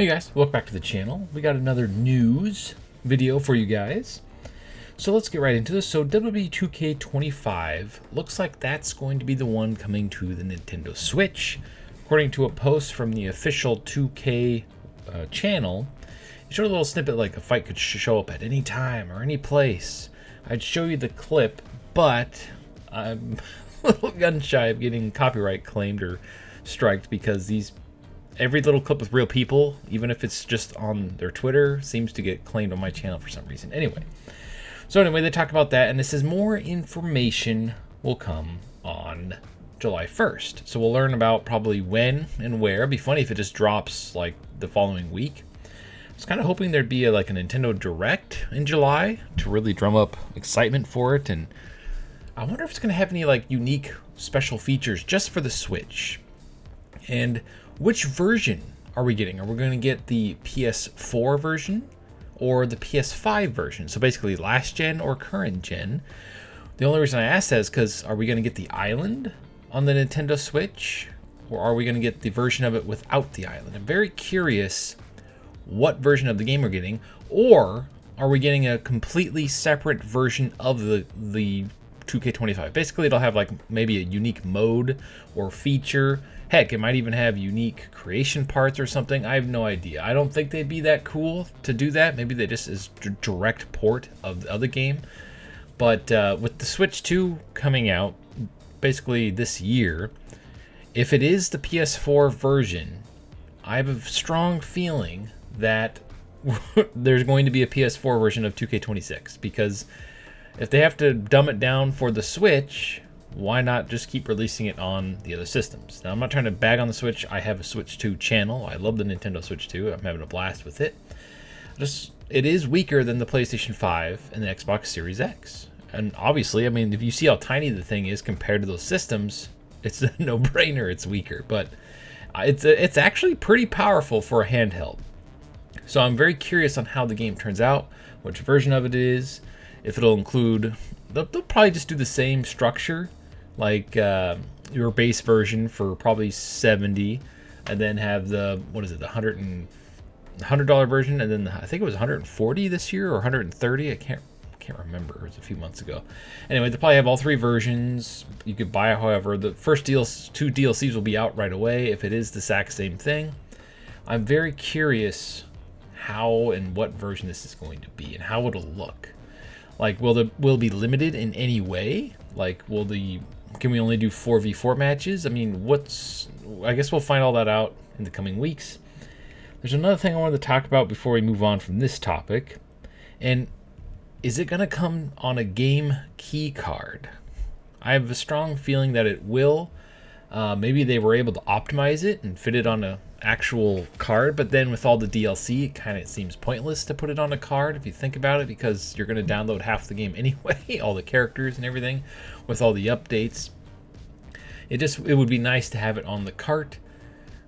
Hey guys, welcome back to the channel. We got another news video for you guys. So let's get right into this. So WWE 2K25 looks like that's going to be the one coming to the Nintendo Switch. According to a post from the official 2K channel, it showed a little snippet like a fight could show up at any time or any place. I'd show you the clip, but I'm a little gun shy of getting copyright claimed or striked because every little clip with real people, even if it's just on their Twitter, seems to get claimed on my channel for some reason. Anyway, they talk about that, and this is more information will come on July 1st. So we'll learn about probably when and where. It'd be funny if it just drops like the following week. I was kind of hoping there'd be like a Nintendo Direct in July to really drum up excitement for it, and I wonder if it's going to have any like unique special features just for the Switch. And which version are we getting? Are we going to get the PS4 version or the PS5 version? So basically last gen or current gen. The only reason I ask that is because are we going to get the island on the Nintendo Switch, or are we going to get the version of it without the island? I'm very curious what version of the game we're getting, or are we getting a completely separate version of the 2K25? Basically, it'll have like maybe a unique mode or feature. Heck, it might even have unique creation parts or something. I have no idea. I don't think they'd be that cool to do that. Maybe they just is direct port of the other game. But with the Switch 2 coming out basically this year, if it is the PS4 version, I have a strong feeling that there's going to be a PS4 version of 2K26, because if they have to dumb it down for the Switch, why not just keep releasing it on the other systems? Now, I'm not trying to bag on the Switch. I have a Switch 2 channel. I love the Nintendo Switch 2. I'm having a blast with it. It is weaker than the PlayStation 5 and the Xbox Series X. And obviously, I mean, if you see how tiny the thing is compared to those systems, it's a no-brainer it's weaker. But it's actually pretty powerful for a handheld. So I'm very curious on how the game turns out, which version of it is, if it'll include... They'll probably just do the same structure, like your base version for probably $70, and then have the $100 version, and then I think it was $140 this year or $130. I can't remember. It was a few months ago. Anyway, they'll probably have all three versions. You could buy, however, the first two DLCs will be out right away if it is the exact same thing. I'm very curious how and what version this is going to be and how it'll look. Like, will it be limited in any way? Like, can we only do 4v4 matches? I mean, I guess we'll find all that out in the coming weeks. There's another thing I wanted to talk about before we move on from this topic. And is it going to come on a game key card? I have a strong feeling that it will. Maybe they were able to optimize it and fit it on an actual card, but then with all the DLC, it kind of seems pointless to put it on a card if you think about it, because you're going to download half the game anyway, all the characters and everything with all the updates. It would be nice to have it on the cart,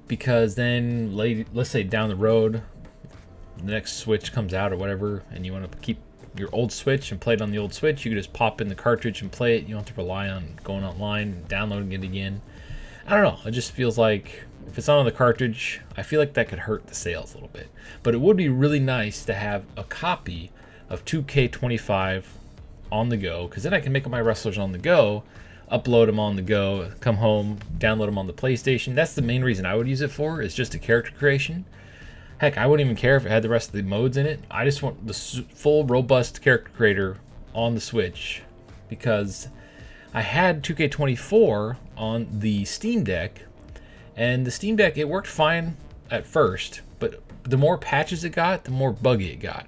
because then let's say down the road the next Switch comes out or whatever, and you want to keep your old Switch and play it on the old Switch, you can just pop in the cartridge and play it. You don't have to rely on going online and downloading it again. I don't know. It just feels like if it's not on the cartridge, I feel like that could hurt the sales a little bit. But it would be really nice to have a copy of 2K25 on the go, because then I can make my wrestlers on the go, upload them on the go, come home, download them on the PlayStation. That's the main reason I would use it for, is just a character creation. Heck, I wouldn't even care if it had the rest of the modes in it. I just want the full, robust character creator on the Switch, because I had 2K24 on the Steam Deck, and the Steam Deck, it worked fine at first, but the more patches it got, the more buggy it got.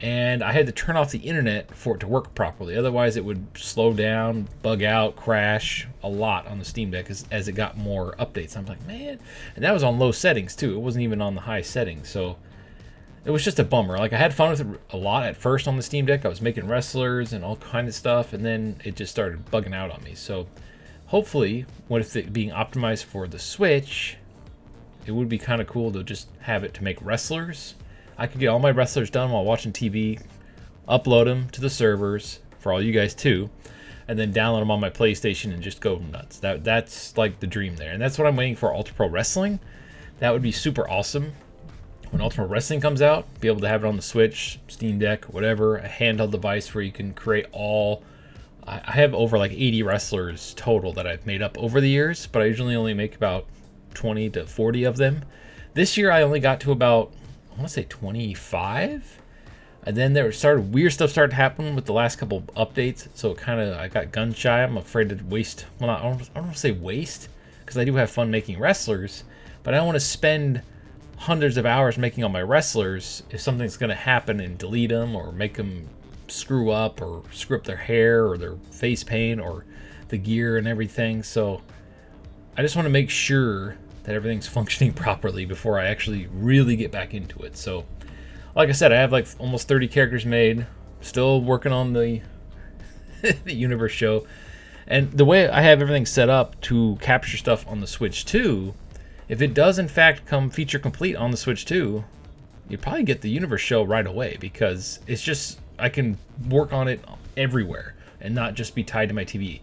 And I had to turn off the internet for it to work properly. Otherwise, it would slow down, bug out, crash a lot on the Steam Deck as it got more updates. I'm like, man. And that was on low settings, too. It wasn't even on the high settings. So it was just a bummer. Like, I had fun with it a lot at first on the Steam Deck. I was making wrestlers and all kind of stuff, and then it just started bugging out on me. So hopefully, with it being optimized for the Switch, it would be kind of cool to just have it to make wrestlers. I could get all my wrestlers done while watching TV, upload them to the servers for all you guys too, and then download them on my PlayStation and just go nuts. That's like the dream there. And that's what I'm waiting for, Ultra Pro Wrestling. That would be super awesome. when Ultimate Wrestling comes out, be able to have it on the Switch, Steam Deck, whatever, a handheld device where you can create all. I have over like 80 wrestlers total that I've made up over the years, but I usually only make about 20 to 40 of them. This year I only got to about, I want to say 25. And then weird stuff started happening with the last couple of updates, so I got gun shy. I'm afraid to waste. Well, I don't want to say waste, because I do have fun making wrestlers, but I don't want to spend hundreds of hours making all my wrestlers if something's going to happen and delete them or make them screw up or screw up their hair or their face paint or the gear and everything. So I just want to make sure that everything's functioning properly before I actually really get back into it. So like I said, I have like almost 30 characters made, still working on the the universe show. And the way I have everything set up to capture stuff on the Switch 2, if it does in fact come feature complete on the Switch 2, you probably get the universe show right away, because it's just, I can work on it everywhere and not just be tied to my TV.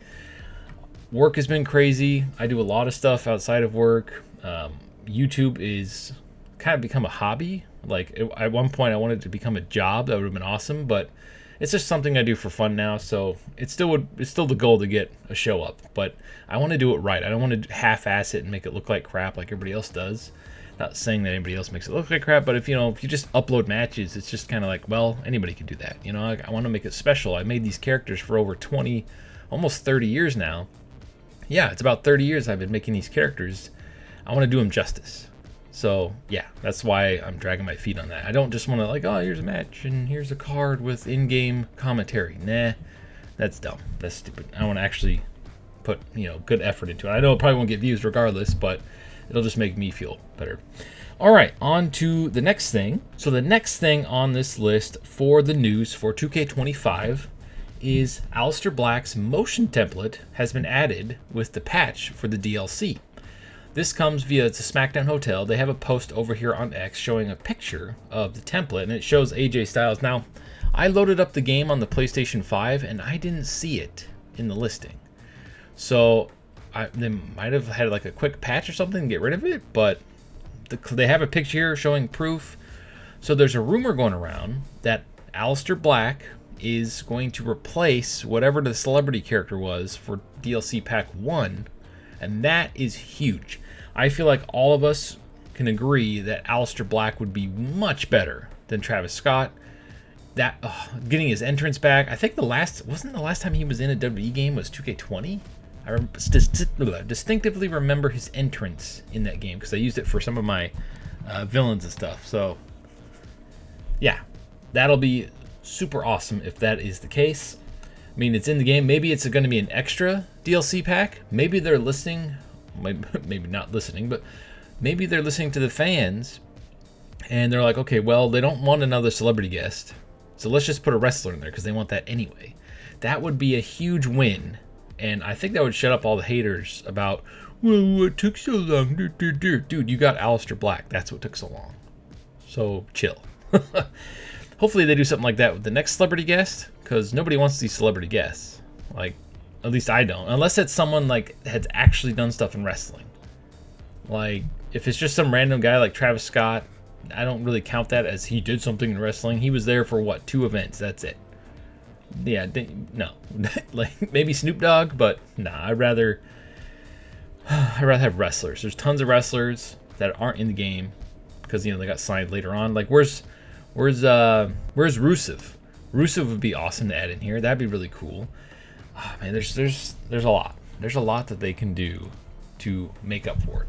Work has been crazy. I do a lot of stuff outside of work. YouTube is kind of become a hobby. Like at one point I wanted it to become a job. That would have been awesome, but it's just something I do for fun now. So it's still the goal to get a show up, but I want to do it right. I don't want to half-ass it and make it look like crap like everybody else does. Not saying that anybody else makes it look like crap, but if you just upload matches, it's just kind of like, well, anybody can do that. I want to make it special. I made these characters for over 20, almost 30 years now. Yeah, it's about 30 years I've been making these characters. I want to do them justice. So yeah, that's why I'm dragging my feet on that. I don't just want to like, oh, here's a match and here's a card with in-game commentary. Nah, that's dumb. That's stupid. I want to actually put good effort into it. I know it probably won't get views regardless, but it'll just make me feel better. All right, on to the next thing. So the next thing on this list for the news for 2K25 is Aleister Black's motion template has been added with the patch for the DLC. This comes via the SmackDown Hotel. They have a post over here on X showing a picture of the template, and it shows AJ Styles. Now, I loaded up the game on the PlayStation 5, and I didn't see it in the listing. So they might have had like a quick patch or something to get rid of it, but they have a picture here showing proof. So there's a rumor going around that Aleister Black is going to replace whatever the celebrity character was for DLC Pack 1, and that is huge. I feel like all of us can agree that Aleister Black would be much better than Travis Scott. That getting his entrance back, I think wasn't the last time he was in a WWE game was 2K20. I distinctively remember his entrance in that game because I used it for some of my villains and stuff. So yeah, that'll be super awesome if that is the case. I mean, it's in the game. Maybe it's going to be an extra DLC pack. Maybe they're listening. Maybe not listening, but maybe they're listening to the fans and they're like, okay, well, they don't want another celebrity guest, so let's just put a wrestler in there because they want that anyway. That would be a huge win, and I think that would shut up all the haters about, well, what took so long? Dude, you got Aleister Black. That's what took so long. So chill. Hopefully they do something like that with the next celebrity guest, because nobody wants these celebrity guests. Like, at least I don't. Unless it's someone like has actually done stuff in wrestling. Like, if it's just some random guy like Travis Scott, I don't really count that as he did something in wrestling. He was there for what, 2 events? That's it. Yeah, no. Like maybe Snoop Dogg, but nah. I'd rather have wrestlers. There's tons of wrestlers that aren't in the game because they got signed later on. Like where's Rusev? Rusev would be awesome to add in here. That'd be really cool. Oh, man, there's a lot. There's a lot that they can do to make up for it.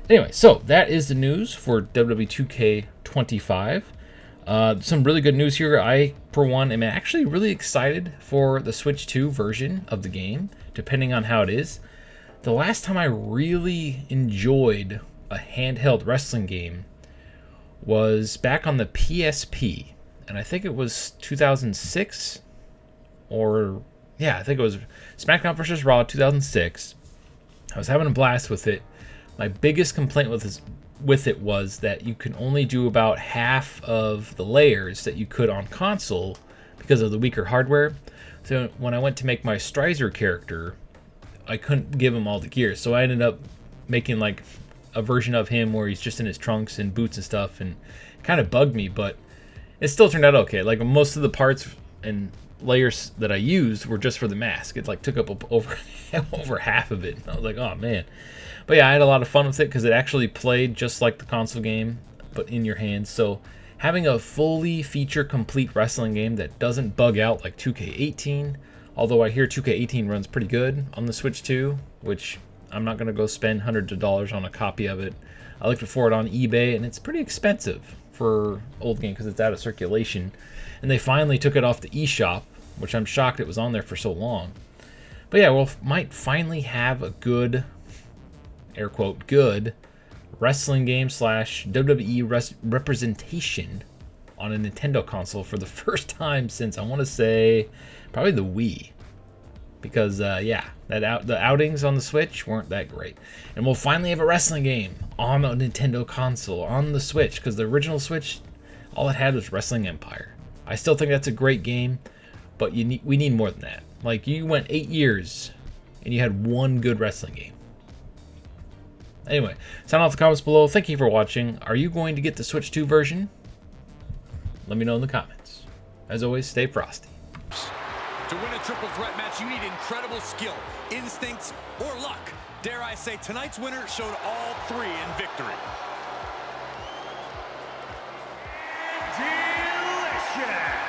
Anyway, so that is the news for WWE 2K25. Some really good news here. I, for one, am actually really excited for the Switch 2 version of the game, depending on how it is. The last time I really enjoyed a handheld wrestling game was back on the PSP, and I think it was 2006, I think it was SmackDown vs. Raw 2006. I was having a blast with it. My biggest complaint with it was that you can only do about half of the layers that you could on console because of the weaker hardware. So when I went to make my Strizer character, I couldn't give him all the gear. So I ended up making like a version of him where he's just in his trunks and boots and stuff, and kind of bugged me, but it still turned out okay. Like most of the parts and layers that I used were just for the mask. It like took up over over half of it. I was like, oh man. But yeah, I had a lot of fun with it because it actually played just like the console game, but in your hands. So having a fully feature complete wrestling game that doesn't bug out like 2K18, although I hear 2K18 runs pretty good on the Switch too, which I'm not going to go spend hundreds of dollars on a copy of it. I looked for it on eBay, and it's pretty expensive for old game because it's out of circulation. And they finally took it off the eShop, which I'm shocked it was on there for so long. But yeah, we'll might finally have a good, air quote, good wrestling game / WWE representation on a Nintendo console for the first time since, I want to say, probably the Wii. Because, yeah, the outings on the Switch weren't that great. And we'll finally have a wrestling game on a Nintendo console, on the Switch, because the original Switch, all it had was Wrestling Empire. I still think that's a great game, but we need more than that. Like, you went 8 years, and you had one good wrestling game. Anyway, sound off the comments below. Thank you for watching. Are you going to get the Switch 2 version? Let me know in the comments. As always, stay frosty. To win a triple threat match, you need incredible skill, instincts, or luck. Dare I say, tonight's winner showed all three in victory. Delicious!